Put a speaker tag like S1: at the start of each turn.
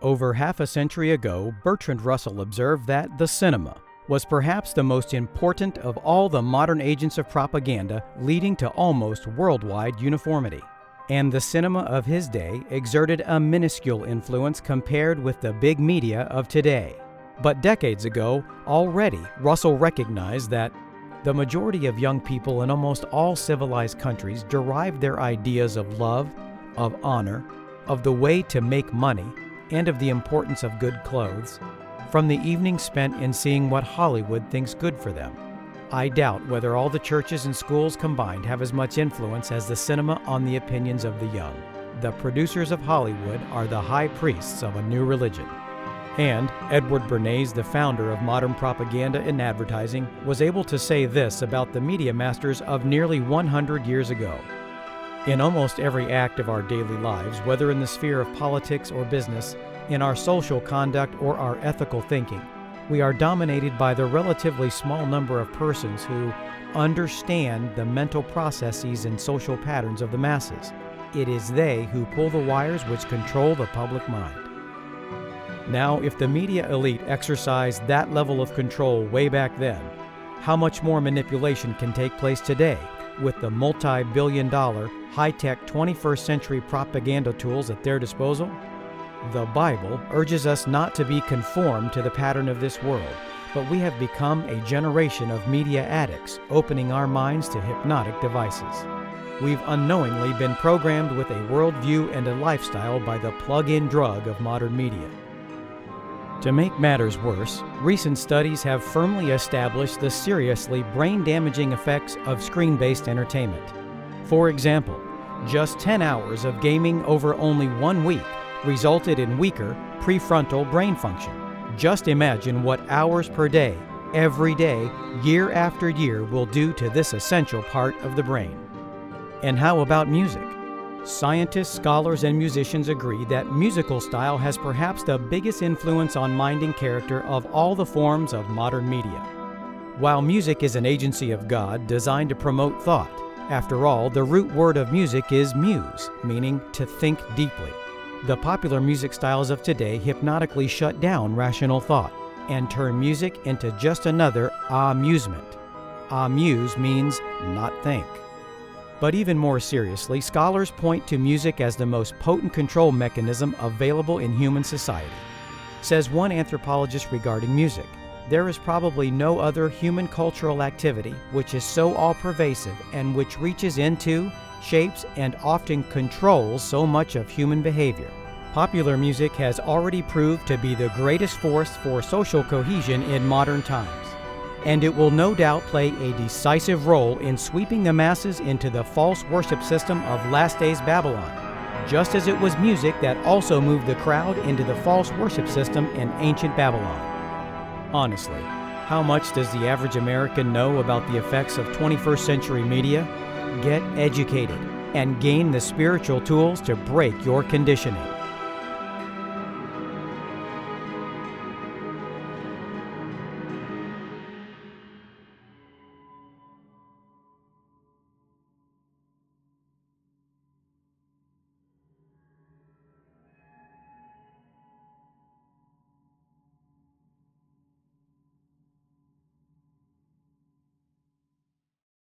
S1: Over half a century ago, Bertrand Russell observed that the cinema was perhaps the most important of all the modern agents of propaganda, leading to almost worldwide uniformity. And the cinema of his day exerted a minuscule influence compared with the big media of today. But decades ago, already, Russell recognized that the majority of young people in almost all civilized countries derived their ideas of love, of honor, of the way to make money, and of the importance of good clothes from the evening spent in seeing what Hollywood thinks good for them. I doubt whether all the churches and schools combined have as much influence as the cinema on the opinions of the young. The producers of Hollywood are the high priests of a new religion. And Edward Bernays, the founder of modern propaganda and advertising, was able to say this about the media masters of nearly 100 years ago. In almost every act of our daily lives, whether in the sphere of politics or business, in our social conduct or our ethical thinking, we are dominated by the relatively small number of persons who understand the mental processes and social patterns of the masses. It is they who pull the wires which control the public mind. Now, if the media elite exercised that level of control way back then, how much more manipulation can take place today with the multi-billion-dollar, high-tech 21st century propaganda tools at their disposal? The Bible urges us not to be conformed to the pattern of this world, but we have become a generation of media addicts, opening our minds to hypnotic devices. We've unknowingly been programmed with a worldview and a lifestyle by the plug-in drug of modern media. To make matters worse, recent studies have firmly established the seriously brain-damaging effects of screen-based entertainment. For example, just 10 hours of gaming over only 1 week resulted in weaker prefrontal brain function. Just imagine what hours per day, every day, year after year will do to this essential part of the brain. And how about music? Scientists, scholars, and musicians agree that musical style has perhaps the biggest influence on mind and character of all the forms of modern media. While music is an agency of God designed to promote thought, after all, the root word of music is muse, meaning to think deeply. The popular music styles of today hypnotically shut down rational thought and turn music into just another amusement. Amuse means not think. But even more seriously, scholars point to music as the most potent control mechanism available in human society. Says one anthropologist regarding music, there is probably no other human cultural activity which is so all-pervasive and which reaches into, shapes, and often controls so much of human behavior. Popular music has already proved to be the greatest force for social cohesion in modern times, and it will no doubt play a decisive role in sweeping the masses into the false worship system of last days Babylon, just as it was music that also moved the crowd into the false worship system in ancient Babylon. Honestly, how much does the average American know about the effects of 21st century media? Get educated and gain the spiritual tools to break your conditioning.